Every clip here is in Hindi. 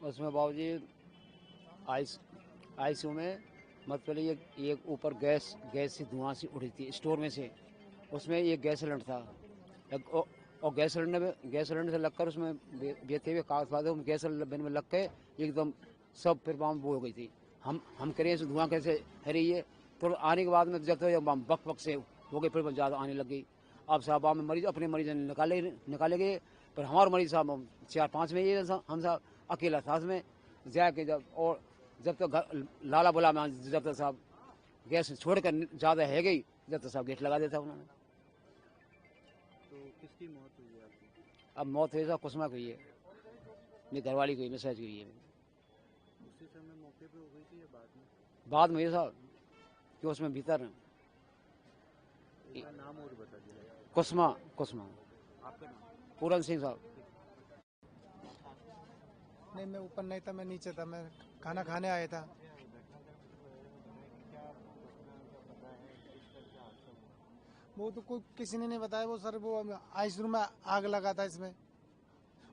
उसमें बाबूजी आईसीयू में मतलब ये ऊपर गैस से धुआं से उड़ी थी स्टोर में से। उसमें ये गैस सिलेंडर था और गैस सिलेंडर से लगकर उसमें बेते हुए कागज फादे गैस सिलेंडर में लग के एकदम सब फिर वहाँ वो हो गई थी। हम करें धुआं कैसे है रही है। तो आने के बाद में जब तक बक से हो गई फिर ज़्यादा आने लग गई। अब साहब में मरीज अपने मरीज निकाले गए, पर हमारे मरीज साहब 4-5 में ये हम साहब अकेला था उसमें जाके जब तक लाला बोला में जब तक साहब गैस छोड़कर ज़्यादा है गई जब तक साहब गेट लगा देता उन्होंने। तो किसकी मौत हुई है आपकी? अब मौत हुई साहब कुसमा की है, मेरी घरवाली की मैसेज की है। उसी समय मौके पे हो गई थी या बाद में ये साहब कि उसमें भीतर नाम और बता दीजिए। कुसमा आपका नाम? पूरन सिंह साहब। नहीं, मैं ऊपर नहीं था, मैं नीचे था, मैं खाना खाने आया था। वो तो कोई किसी ने नहीं बताया। वो सर वो आईसीयू में आग लगा था। इसमें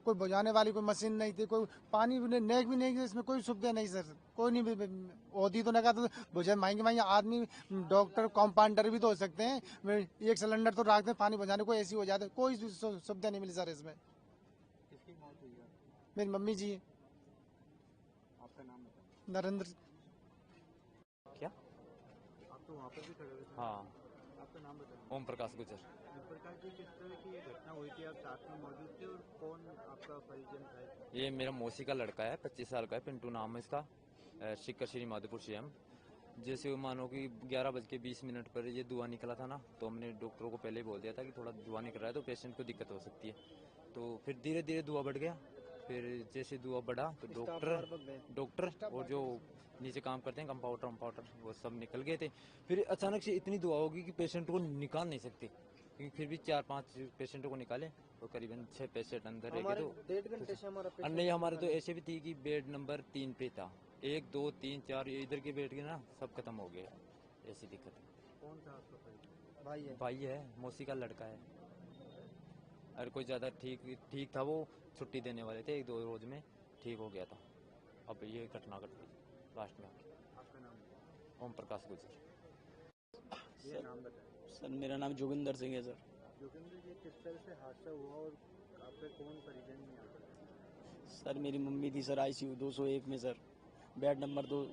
कोई बुझाने वाली कोई मशीन नहीं थी, कोई पानी भी नेक भी नहीं थी, इसमें कोई सुविधा नहीं सर। कोई नहीं होती तो लगा तो बुझे महंगे आदमी डॉक्टर कंपाउंडर भी तो हो सकते हैं। एक सिलेंडर तो रखते पानी बुझाने को ऐसी हो जाते, कोई सुविधा नहीं मिली सर इसमें। किसकी मौत हुई है? मेरी मम्मी जी। आपका नाम बताइए। नरेंद्र। क्या? आप तो वहाँ पर भी खड़े हुए थे। हाँ, आपका नाम बताइए। ओम प्रकाश गुजर। ओम प्रकाश जी, किस तरह की ये घटना हुई थी? आप साथ में मौजूद थे और कौन आपका परिजन था? ये मेरा मौसी का लड़का है, 25 साल का है, पिंटू नाम है इसका, शिकर श्री माधोपुर सीएम। जैसे मानो कि 11:20 पर ये धुआं निकला था ना, तो हमने डॉक्टरों को पहले ही बोल दिया था कि थोड़ा धुआं निकल रहा है तो पेशेंट को दिक्कत हो सकती है। तो फिर धीरे धीरे धुआं बढ़ गया। फिर जैसे धुआं बढ़ा तो डॉक्टर और जो नीचे काम करते हैं कंपाउंडर वो सब निकल गए थे। फिर अचानक से इतनी धुआं होगी कि पेशेंट को निकाल नहीं सकते, क्योंकि फिर भी 4-5 पेशेंटों को निकाले और करीबन 6 पेशेंट अंदर रह गए। तो 1.5 घंटे से हमारा नहीं, हमारे तो ऐसे भी थी कि बेड नंबर 3 पे था, 1 2 3 4 ये इधर के बेड के ना सब खत्म हो गए। ऐसी दिक्कत है। कौन था आपका परिजन? भाई है, मौसी का लड़का है। अगर कोई ज़्यादा ठीक था, वो छुट्टी देने वाले थे, 1-2 रोज में ठीक हो गया था। अब ये घटना घट गई लास्ट में। आपका नाम? ओम प्रकाश गुजर। ये नाम बताइए। सर मेरा नाम जोगिंदर सिंह है सर। जोगिंदर जी, किस तरह से हादसा हुआ और आपके कौन परिजन में आता है? सर मेरी मम्मी थी सर आईसीयू 201 में सर, बेड नंबर 2।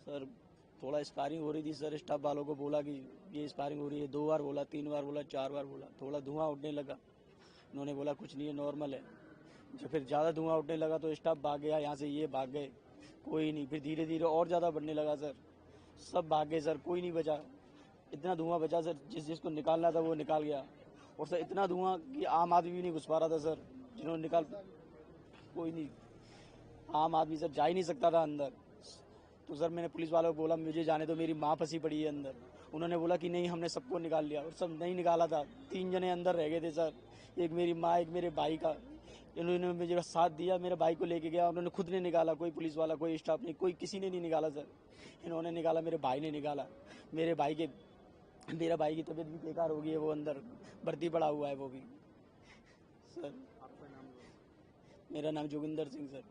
सर थोड़ा स्पारिंग हो रही थी सर, स्टाफ वालों को बोला कि ये स्पारिंग हो रही है, 2 बार बोला, 3 बार बोला, 4 बार बोला, थोड़ा धुआं उठने लगा। उन्होंने बोला कुछ नहीं है, नॉर्मल है। जब फिर ज़्यादा धुआं उठने लगा तो स्टाफ भाग गया यहाँ से, ये भाग गए, कोई नहीं। फिर धीरे धीरे और ज़्यादा बढ़ने लगा सर, सब भाग गए सर, कोई नहीं बचा। इतना धुआं बचा सर, जिसको निकालना था वो निकाल गया। और सर इतना धुआं कि आम आदमी भी नहीं घुस पा रहा था सर, जिन्होंने निकाल, कोई नहीं, आम आदमी सर जा ही नहीं सकता था अंदर। तो सर मैंने पुलिस वालों को बोला मुझे जाने दो, मेरी माँ फंसी पड़ी है अंदर। उन्होंने बोला कि नहीं हमने सबको निकाल लिया, और सब नहीं निकाला था। 3 जने अंदर रह गए थे सर, एक मेरी माँ, एक मेरे भाई का। इन्होंने मुझे साथ दिया, मेरे भाई को लेके गया, उन्होंने खुद ने निकाला, कोई पुलिस वाला, कोई स्टाफ नहीं, कोई किसी ने नहीं निकाला सर। इन्होंने निकाला, मेरे भाई ने निकाला। मेरा भाई की तबीयत भी बेकार हो गई है, वो अंदर भर्ती पड़ा हुआ है वो भी सर। आपका नाम? मेरा नाम जोगिंदर सिंह सर।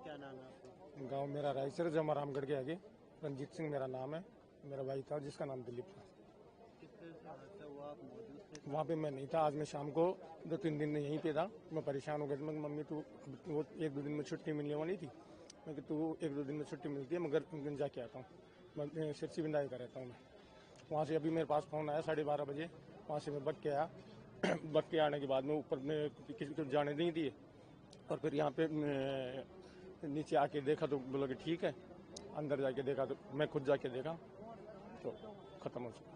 क्या नाम है आपका? गांव मेरा रायसर जमा रामगढ़ के आगे। रंजीत सिंह मेरा नाम है। मेरा भाई था जिसका नाम दिलीप था। किस तरह से हादसा हुआ? आप मौजूद थे? वहाँ पे मैं नहीं था। आज मैं शाम को 2-3 दिन यहीं पे था। मैं परेशान हो गया। मैं मम्मी तू वो 1-2 दिन में छुट्टी मिलने वाली थी। मैं कि तू 1-2 दिन में छुट्टी मिलती है, मगर जाके आता हूँ। मैं सिरसी बिंदाई का रहता हूँ मैं। वहाँ से अभी मेरे पास फ़ोन आया 12:30 बजे। वहाँ से मैं बग के आया। बग के आने के बाद में ऊपर में किसी को जाने नहीं दिए, और फिर यहाँ पे नीचे आके देखा तो बोला कि ठीक है। अंदर जाके देखा तो मैं खुद जाके देखा तो ख़त्म हो चुका।